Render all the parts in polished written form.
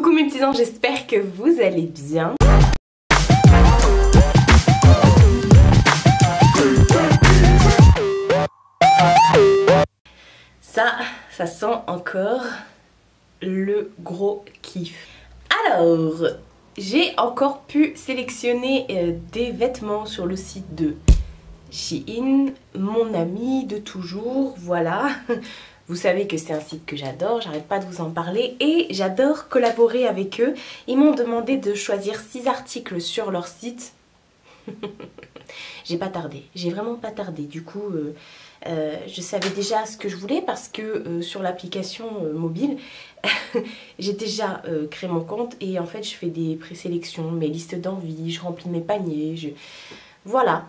Coucou mes petits anges, j'espère que vous allez bien. Ça sent encore le gros kiff. Alors, j'ai encore pu sélectionner des vêtements sur le site de Shein, mon ami de toujours, voilà. Vous savez que c'est un site que j'adore, j'arrête pas de vous en parler et j'adore collaborer avec eux. Ils m'ont demandé de choisir 6 articles sur leur site. J'ai pas tardé, j'ai vraiment pas tardé. Du coup, je savais déjà ce que je voulais parce que sur l'application mobile, j'ai déjà créé mon compte et en fait je fais des présélections, mes listes d'envie, je remplis mes paniers, voilà.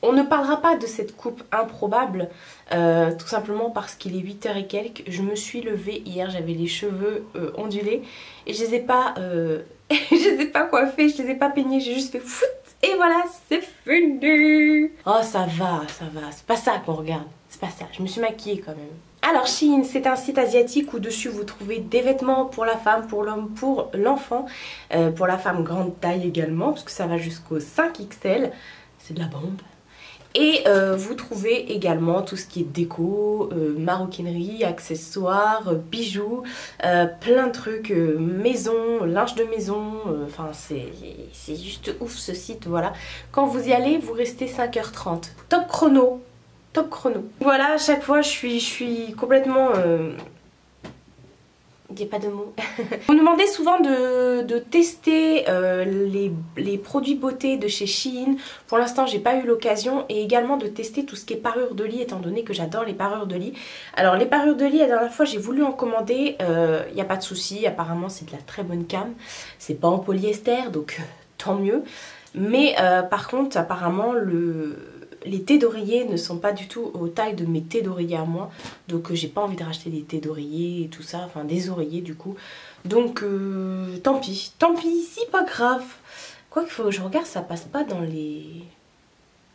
On ne parlera pas de cette coupe improbable, tout simplement parce qu'il est 8h et quelques. Je me suis levée hier, j'avais les cheveux ondulés et je les ai pas, je les ai pas coiffés, je les ai pas peignés, j'ai juste fait foot et voilà, c'est fini. Oh ça va, c'est pas ça qu'on regarde, c'est pas ça, je me suis maquillée quand même. Alors Shein, c'est un site asiatique où dessus vous trouvez des vêtements pour la femme, pour l'homme, pour l'enfant, pour la femme grande taille également, parce que ça va jusqu'au 5XL, c'est de la bombe. Et vous trouvez également tout ce qui est déco, maroquinerie, accessoires, bijoux, plein de trucs, maison, linge de maison, enfin c'est juste ouf ce site, voilà. Quand vous y allez, vous restez 5h30. Top chrono, top chrono. Voilà, à chaque fois je suis complètement... Il n'y a pas de mots. Vous me demandez souvent de tester les produits beauté de chez Shein. Pour l'instant, j'ai pas eu l'occasion. Et également de tester tout ce qui est parure de lit, étant donné que j'adore les parures de lit. Alors, les parures de lit, la dernière fois, j'ai voulu en commander. Il n'y a pas de souci. Apparemment, c'est de la très bonne cam. C'est pas en polyester, donc tant mieux. Mais par contre, apparemment, les thés d'oreiller ne sont pas du tout aux tailles de mes thés d'oreiller à moi. Donc j'ai pas envie de racheter des thés d'oreiller et tout ça. Enfin des oreillers du coup. Donc tant pis. Tant pis, c'est pas grave. Quoi qu'il faut que je regarde, ça passe pas dans les...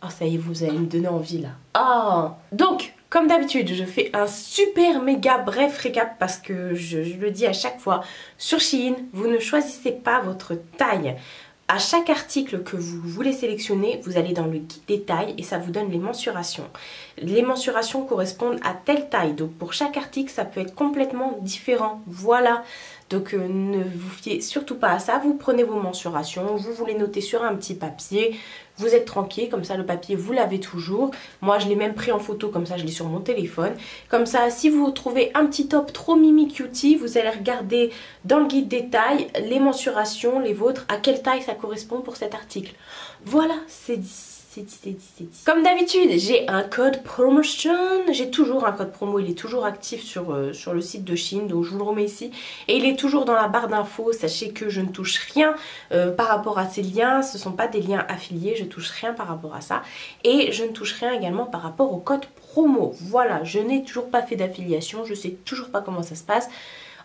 Oh ça y est, vous allez me donner envie là. Ah donc, comme d'habitude, je fais un super méga bref récap parce que je le dis à chaque fois. Sur Shein, vous ne choisissez pas votre taille. À chaque article que vous voulez sélectionner, vous allez dans le guide des tailles et ça vous donne les mensurations. Les mensurations correspondent à telle taille, donc pour chaque article ça peut être complètement différent, voilà. Donc ne vous fiez surtout pas à ça, vous prenez vos mensurations, vous les notez sur un petit papier, vous êtes tranquille, comme ça le papier vous l'avez toujours. Moi je l'ai même pris en photo, comme ça je l'ai sur mon téléphone. Comme ça si vous trouvez un petit top trop mimi cutie, vous allez regarder dans le guide des tailles les mensurations, les vôtres, à quelle taille ça correspond pour cet article. Voilà, c'est dit. Comme d'habitude, j'ai un code promotion. J'ai toujours un code promo, il est toujours actif sur le site de Shein, donc je vous le remets ici. Et il est toujours dans la barre d'infos. Sachez que je ne touche rien par rapport à ces liens. Ce ne sont pas des liens affiliés, je touche rien par rapport à ça. Et je ne touche rien également par rapport au code promo. Voilà, je n'ai toujours pas fait d'affiliation, je ne sais toujours pas comment ça se passe.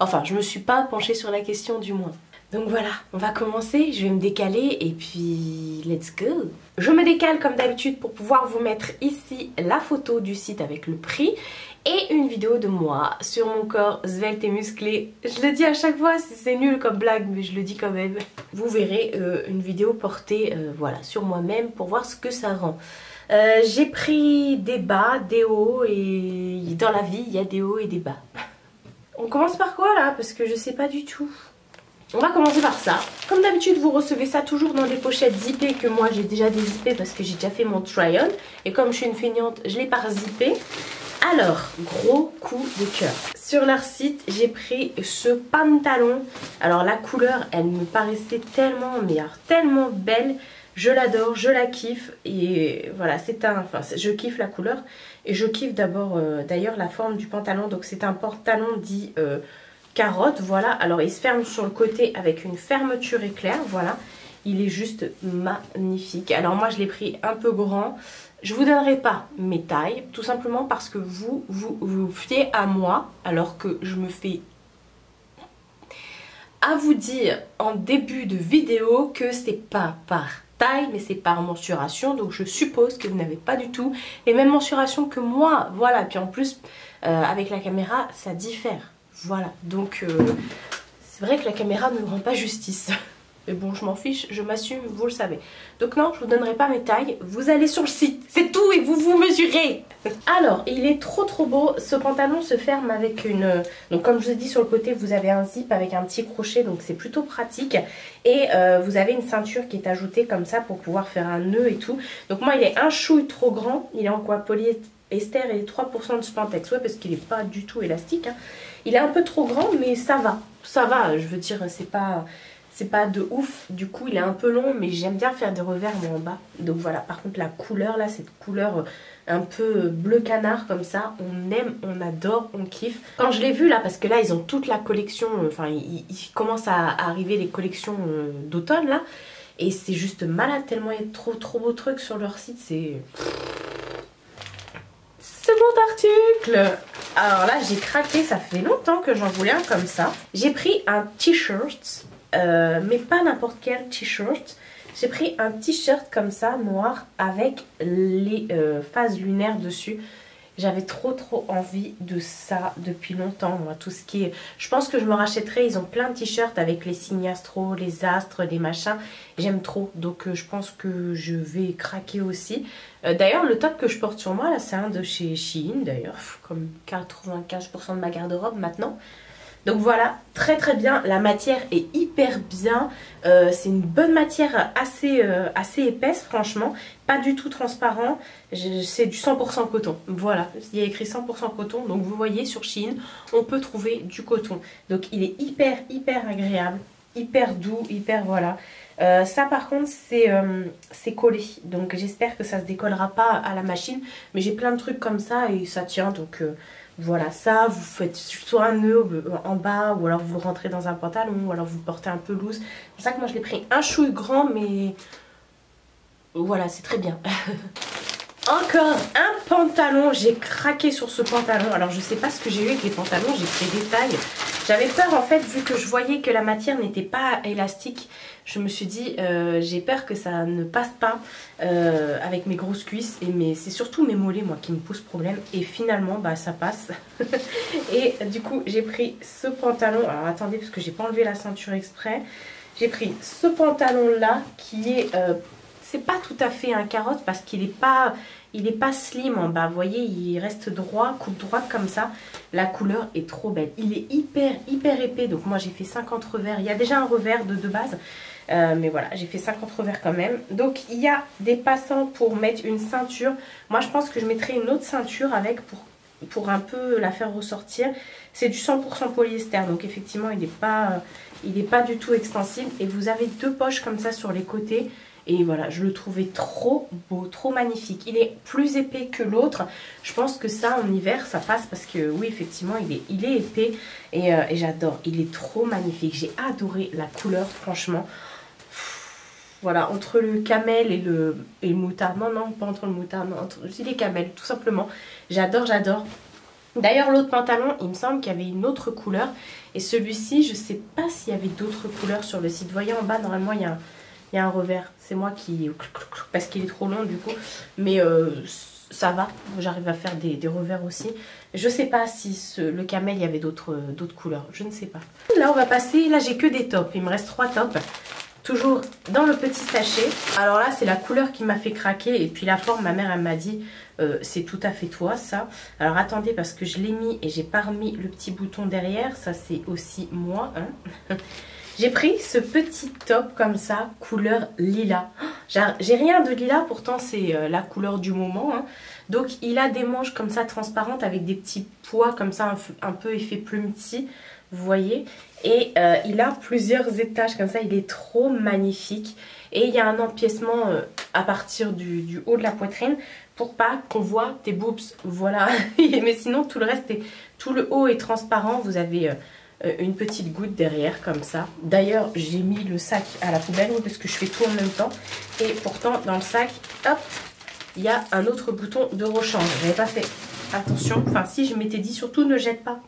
Enfin, je ne me suis pas penchée sur la question du moins. Donc voilà, on va commencer, je vais me décaler et puis let's go. Je me décale comme d'habitude pour pouvoir vous mettre ici la photo du site avec le prix et une vidéo de moi sur mon corps svelte et musclé. Je le dis à chaque fois, c'est nul comme blague mais je le dis quand même. Vous verrez une vidéo portée voilà, sur moi-même pour voir ce que ça rend. J'ai pris des bas, des hauts et dans la vie il y a des hauts et des bas. On commence par quoi là? Parce que je sais pas du tout. On va commencer par ça. Comme d'habitude, vous recevez ça toujours dans des pochettes zippées que moi j'ai déjà dézippées parce que j'ai déjà fait mon try-on. Et comme je suis une feignante, je l'ai par zippé. Alors, gros coup de cœur. Sur leur site, j'ai pris ce pantalon. Alors la couleur, elle me paraissait tellement, mais alors, tellement belle. Je l'adore, je la kiffe. Et voilà, c'est un... Enfin, je kiffe la couleur. Et je kiffe d'abord, d'ailleurs, la forme du pantalon. Donc c'est un pantalon dit... carotte, voilà. Alors il se ferme sur le côté avec une fermeture éclair, voilà. Il est juste magnifique. Alors moi je l'ai pris un peu grand. Je vous donnerai pas mes tailles, tout simplement parce que vous fiez à moi, alors que je me fais à vous dire en début de vidéo que c'est pas par taille mais c'est par mensuration, donc je suppose que vous n'avez pas du tout les mêmes mensurations que moi, voilà. Puis en plus avec la caméra ça diffère. Voilà, donc C'est vrai que la caméra ne me rend pas justice. Mais bon, je m'en fiche, je m'assume, vous le savez. Donc non, je vous donnerai pas mes tailles. Vous allez sur le site, c'est tout, et vous vous mesurez. Alors, il est trop beau. Ce pantalon se ferme avec une... Donc comme je vous ai dit, sur le côté, vous avez un zip avec un petit crochet. Donc c'est plutôt pratique. Et vous avez une ceinture qui est ajoutée comme ça pour pouvoir faire un nœud et tout. Donc moi, il est un chouille trop grand. Il est en quoi? Polyester et 3% de spandex. Ouais, parce qu'il n'est pas du tout élastique. Hein. Il est un peu trop grand, mais ça va. Ça va, je veux dire, c'est pas de ouf, du coup il est un peu long, mais j'aime bien faire des revers moi en bas. Donc voilà, par contre la couleur là, cette couleur un peu bleu canard comme ça, on aime, on adore, on kiffe. Quand je l'ai vu là, parce que là ils ont toute la collection, enfin il commence à arriver les collections d'automne là, et c'est juste malade tellement il y a trop beaux trucs sur leur site, c'est... Second article. Alors là j'ai craqué, ça fait longtemps que j'en voulais un comme ça. J'ai pris un t-shirt. Mais pas n'importe quel t-shirt. J'ai pris un t-shirt comme ça, noir, avec les phases lunaires dessus. J'avais trop envie de ça depuis longtemps. Moi, tout ce qui est... Je pense que je me rachèterai. Ils ont plein de t-shirts avec les signes astro, les astres, les machins. J'aime trop. Donc je pense que je vais craquer aussi. D'ailleurs, le top que je porte sur moi, là, c'est un de chez Shein. D'ailleurs, comme 95% de ma garde-robe maintenant. Donc voilà, très bien, la matière est hyper bien, c'est une bonne matière assez épaisse franchement, pas du tout transparent, c'est du 100% coton, voilà, il y a écrit 100% coton, donc vous voyez sur Shein, on peut trouver du coton, donc il est hyper agréable, hyper doux, hyper voilà. Ça par contre c'est collé, donc j'espère que ça se décollera pas à la machine, mais j'ai plein de trucs comme ça et ça tient, donc... Voilà, ça, vous faites soit un nœud en bas, ou alors vous le rentrez dans un pantalon, ou alors vous le portez un peu loose. C'est pour ça que moi je l'ai pris un chouille grand, mais voilà, c'est très bien. Encore un pantalon, j'ai craqué sur ce pantalon. Alors je sais pas ce que j'ai eu avec les pantalons, j'ai pris des tailles. J'avais peur en fait, vu que je voyais que la matière n'était pas élastique. Je me suis dit, j'ai peur que ça ne passe pas avec mes grosses cuisses. Et c'est surtout mes mollets moi qui me posent problème. Et finalement, bah ça passe. Et du coup, j'ai pris ce pantalon. Alors attendez, parce que j'ai pas enlevé la ceinture exprès. J'ai pris ce pantalon là qui est... c'est pas tout à fait un carotte parce qu'il est pas slim en bas. Vous voyez, il reste droit, coupe droite comme ça. La couleur est trop belle. Il est hyper épais. Donc moi j'ai fait 50 revers. Il y a déjà un revers de base. Mais voilà, j'ai fait 50 revers quand même. Donc il y a des passants pour mettre une ceinture. Moi je pense que je mettrai une autre ceinture avec pour un peu la faire ressortir. C'est du 100% polyester. Donc effectivement il n'est pas du tout extensible. Et vous avez deux poches comme ça sur les côtés. Et voilà, je le trouvais trop beau, trop magnifique. Il est plus épais que l'autre. Je pense que ça, en hiver, ça passe parce que oui, effectivement, il est épais. Et j'adore. Il est trop magnifique. J'ai adoré la couleur, franchement. Voilà, entre le camel et le moutarde. Non, pas entre le moutarde. Non, entre les camels, tout simplement. J'adore. D'ailleurs, l'autre pantalon, il me semble qu'il y avait une autre couleur. Et celui-ci, je ne sais pas s'il y avait d'autres couleurs sur le site. Vous voyez en bas, normalement, il y a un revers. C'est moi qui... parce qu'il est trop long du coup. Mais ça va. J'arrive à faire des revers aussi. Je sais pas si le camel, il y avait d'autres couleurs. Je ne sais pas. Là, on va passer... Là, j'ai que des tops. Il me reste 3 tops. Toujours dans le petit sachet. Alors là, c'est la couleur qui m'a fait craquer. Et puis la forme, ma mère, elle m'a dit... c'est tout à fait toi, ça. Alors attendez, parce que je l'ai mis et j'ai pas remis le petit bouton derrière. Ça, c'est aussi moi. Hein. J'ai pris ce petit top comme ça, couleur lilas. J'ai rien de lilas, pourtant c'est la couleur du moment. Hein. Donc il a des manches comme ça transparentes avec des petits pois comme ça, un peu effet plumetis, vous voyez. Et il a plusieurs étages comme ça, il est trop magnifique. Et il y a un empiècement à partir du haut de la poitrine pour pas qu'on voit tes boobs. Voilà, mais sinon tout le reste, tout le haut est transparent, vous avez... une petite goutte derrière comme ça. D'ailleurs j'ai mis le sac à la poubelle parce que je fais tout en même temps. Et pourtant dans le sac, hop, il y a un autre bouton de rechange. J'avais pas fait attention. Enfin si, je m'étais dit surtout ne jette pas.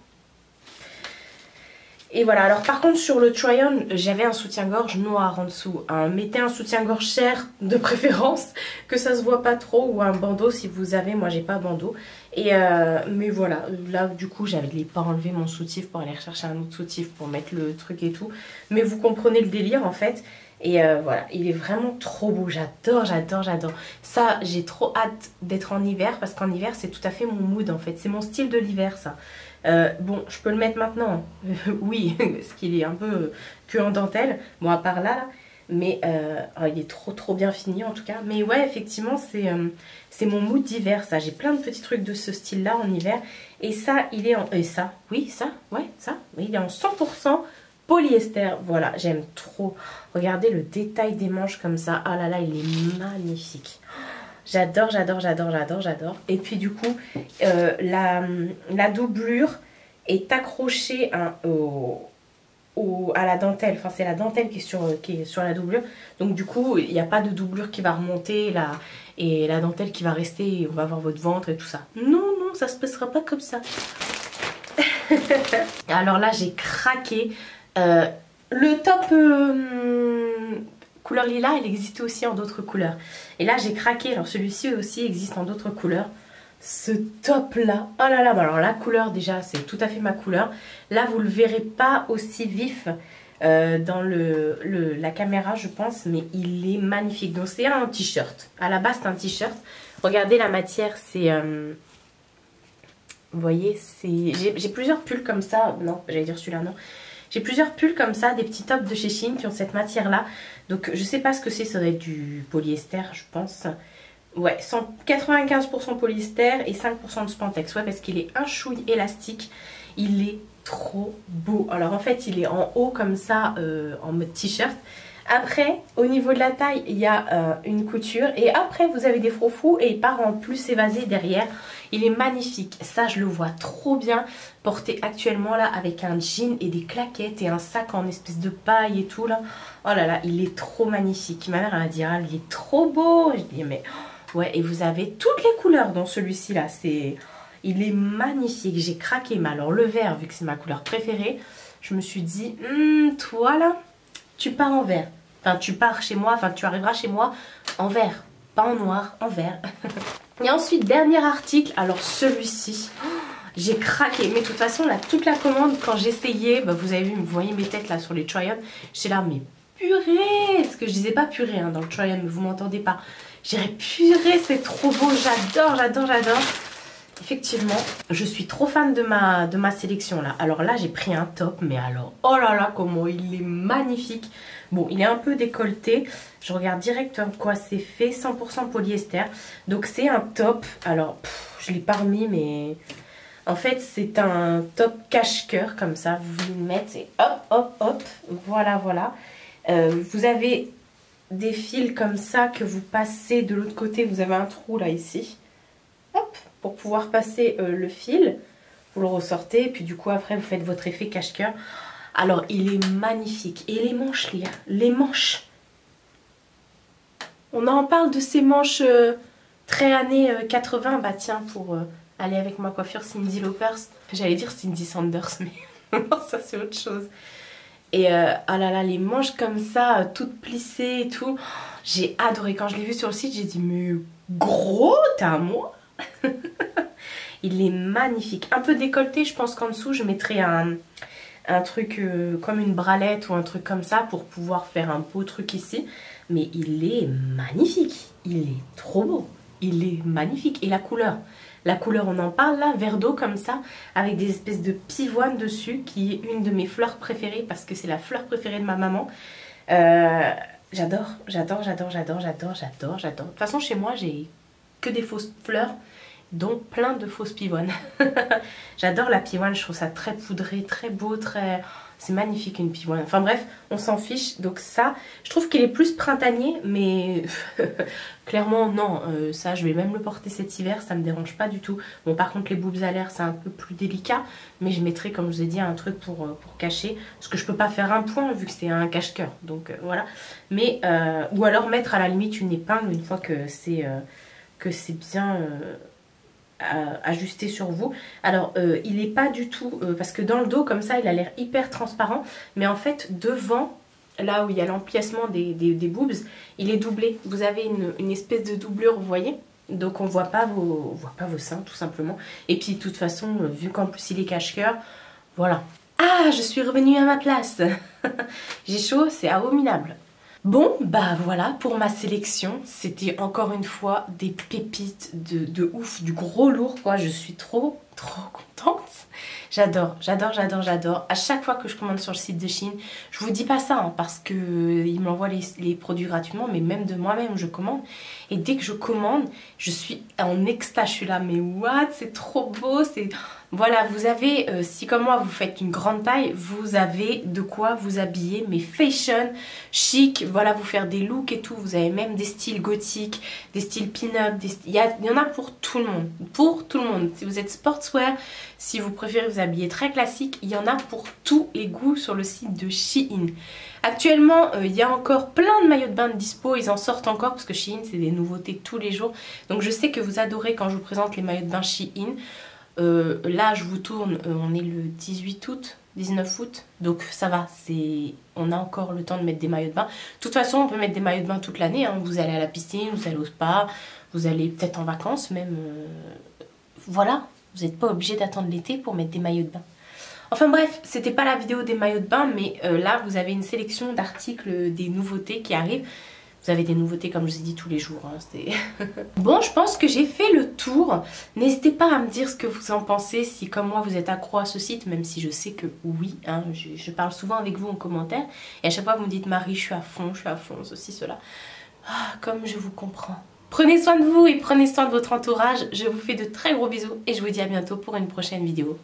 Et voilà, alors par contre sur le try-on, j'avais un soutien-gorge noir en dessous. Mettez un soutien-gorge cher de préférence, que ça se voit pas trop, ou un bandeau si vous avez, moi j'ai pas bandeau. Et mais voilà, là du coup j'avais pas enlevé mon soutif pour aller rechercher un autre soutif pour mettre le truc et tout. Mais vous comprenez le délire en fait. Et voilà, il est vraiment trop beau, j'adore, j'adore, j'adore. Ça, j'ai trop hâte d'être en hiver parce qu'en hiver c'est tout à fait mon mood en fait. C'est mon style de l'hiver ça. Bon, je peux le mettre maintenant, oui, parce qu'il est un peu que en dentelle. Bon, à part là. Mais oh, il est trop bien fini en tout cas. Mais ouais, effectivement, c'est mon mood d'hiver ça. J'ai plein de petits trucs de ce style là en hiver. Et ça, il est en... Et ça, oui, ça, ouais, ça. Oui, il est en 100% polyester. Voilà, j'aime trop. Regardez le détail des manches comme ça. Ah là là, il est magnifique. J'adore, j'adore, j'adore, j'adore, j'adore. Et puis du coup, la doublure est accrochée hein, à la dentelle. Enfin, c'est la dentelle qui est sur la doublure. Donc du coup, il n'y a pas de doublure qui va remonter là, et la dentelle qui va rester et on va voir votre ventre et tout ça. Non, non, ça se passera pas comme ça. Alors là, j'ai craqué. Le top couleur lilas, il existait aussi en d'autres couleurs. Et là, j'ai craqué. Alors celui-ci aussi existe en d'autres couleurs. Ce top là, oh là là, alors la couleur déjà c'est tout à fait ma couleur. Là vous le verrez pas aussi vif dans la caméra je pense, mais il est magnifique. Donc c'est un t-shirt, à la base c'est un t-shirt. Regardez la matière, c'est vous voyez, j'ai plusieurs pulls comme ça, non j'allais dire celui-là non. J'ai plusieurs pulls comme ça, des petits tops de chez Shein qui ont cette matière là. Donc je sais pas ce que c'est, ça doit être du polyester je pense. Ouais, 95% polyester et 5% de spandex. Ouais, parce qu'il est un chouille élastique. Il est trop beau. Alors en fait, il est en haut comme ça, en mode t-shirt. Après, au niveau de la taille, il y a une couture. Et après, vous avez des froufrous et il part en plus évasé derrière. Il est magnifique. Ça, je le vois trop bien porté actuellement là avec un jean et des claquettes et un sac en espèce de paille et tout là. Oh là là, il est trop magnifique. Ma mère, elle m'a dit, ah, il est trop beau. Je dis, mais... Ouais, et vous avez toutes les couleurs dans celui-ci là, il est magnifique, j'ai craqué. Mais alors le vert, vu que c'est ma couleur préférée, je me suis dit, toi là, tu pars en vert. Enfin, tu pars chez moi, enfin tu arriveras chez moi en vert, pas en noir, en vert. Et ensuite, dernier article, alors celui-ci, j'ai craqué. Mais de toute façon, là, toute la commande, quand j'essayais, bah, vous avez vu, vous voyez mes têtes là sur les try-on, j'étais là, mais purée, parce que je disais pas purée hein, dans le try-on, mais vous m'entendez pas. J'irais purée, c'est trop beau, j'adore, j'adore, j'adore. Effectivement, je suis trop fan de ma sélection là. Alors là, j'ai pris un top, mais alors, oh là là, comment il est magnifique. Bon, il est un peu décolleté. Je regarde direct quoi c'est fait, 100% polyester. Donc c'est un top. Alors, je l'ai pas remis, mais en fait, c'est un top cache-cœur comme ça. Vous le mettez et hop, hop, hop. Voilà, voilà. Vous avez des fils comme ça que vous passez de l'autre côté. Vous avez un trou là ici. Hop, pour pouvoir passer le fil. Vous le ressortez et puis du coup après vous faites votre effet cache-cœur. Alors il est magnifique. Et les manches, les manches. On en parle de ces manches très années 80. Bah tiens, pour aller avec ma coiffure Cyndi Lauper. J'allais dire Cindy Sanders, mais non, ça c'est autre chose. Et ah là là, les manches comme ça, toutes plissées et tout. J'ai adoré. Quand je l'ai vu sur le site, j'ai dit, mais gros, t'es à moi. Il est magnifique. Un peu décolleté, je pense qu'en dessous, je mettrai un truc comme une bralette ou un truc comme ça pour pouvoir faire un beau truc ici. Mais il est magnifique. Il est trop beau. Il est magnifique. Et la couleur. La couleur, on en parle là, vert d'eau comme ça, avec des espèces de pivoine dessus, qui est une de mes fleurs préférées, parce que c'est la fleur préférée de ma maman. J'adore, j'adore, j'adore, j'adore, j'adore, j'adore, j'adore. De toute façon, chez moi, j'ai que des fausses fleurs, dont plein de fausses pivoines. J'adore la pivoine, je trouve ça très poudré, très beau, très... C'est magnifique une pivoine. Enfin bref, on s'en fiche. Donc ça, je trouve qu'il est plus printanier, mais clairement non. Ça, je vais même le porter cet hiver, ça me dérange pas du tout. Bon, par contre, les boobs à l'air, c'est un peu plus délicat, mais je mettrai, comme je vous ai dit, un truc pour cacher. Parce que je peux pas faire un point vu que c'est un cache-cœur. Donc voilà. Mais ou alors mettre à la limite une épingle une fois que c'est bien ajusté sur vous. Alors il n'est pas du tout parce que dans le dos comme ça il a l'air hyper transparent, mais en fait devant, là où il y a l'empiècement des boobs, il est doublé. Vous avez une espèce de doublure, vous voyez, Donc on voit pas vos seins tout simplement. Et puis de toute façon, vu qu'en plus il est cache-cœur, voilà. Ah, je suis revenue à ma place. J'ai chaud, c'est abominable. Bon, bah voilà pour ma sélection. C'était encore une fois des pépites de ouf, du gros lourd quoi. Je suis trop contente. J'adore, j'adore, j'adore, j'adore. À chaque fois que je commande sur le site de Shein, je vous dis pas ça hein, parce que ils m'envoient les produits gratuitement, mais même de moi-même je commande. Et dès que je commande, je suis en extase. Je suis là, mais what, c'est trop beau, c'est... Voilà, vous avez, si comme moi vous faites une grande taille, vous avez de quoi vous habiller, mais fashion, chic, voilà, vous faire des looks et tout. Vous avez même des styles gothiques, des styles pin-up, il y en a pour tout le monde. Pour tout le monde. Si vous êtes sportswear, si vous préférez vous habiller très classique, il y en a pour tous les goûts sur le site de Shein. Actuellement, il y a encore plein de maillots de bain de dispo, ils en sortent encore parce que Shein c'est des nouveautés tous les jours. Donc je sais que vous adorez quand je vous présente les maillots de bain Shein. Là je vous tourne, on est le 18 août, 19 août, donc ça va, on a encore le temps de mettre des maillots de bain. De toute façon on peut mettre des maillots de bain toute l'année, hein. Vous allez à la piscine, vous allez au spa, vous allez peut-être en vacances même, voilà, vous n'êtes pas obligé d'attendre l'été pour mettre des maillots de bain. Enfin bref, c'était pas la vidéo des maillots de bain, mais là vous avez une sélection d'articles, des nouveautés qui arrivent. Vous avez des nouveautés comme je vous ai dit tous les jours. Hein, bon, je pense que j'ai fait le tour. N'hésitez pas à me dire ce que vous en pensez, si comme moi vous êtes accro à ce site, même si je sais que oui. Hein, je parle souvent avec vous en commentaire. Et à chaque fois vous me dites Marie, je suis à fond, ceci, cela. Ah, comme je vous comprends. Prenez soin de vous et prenez soin de votre entourage. Je vous fais de très gros bisous et je vous dis à bientôt pour une prochaine vidéo.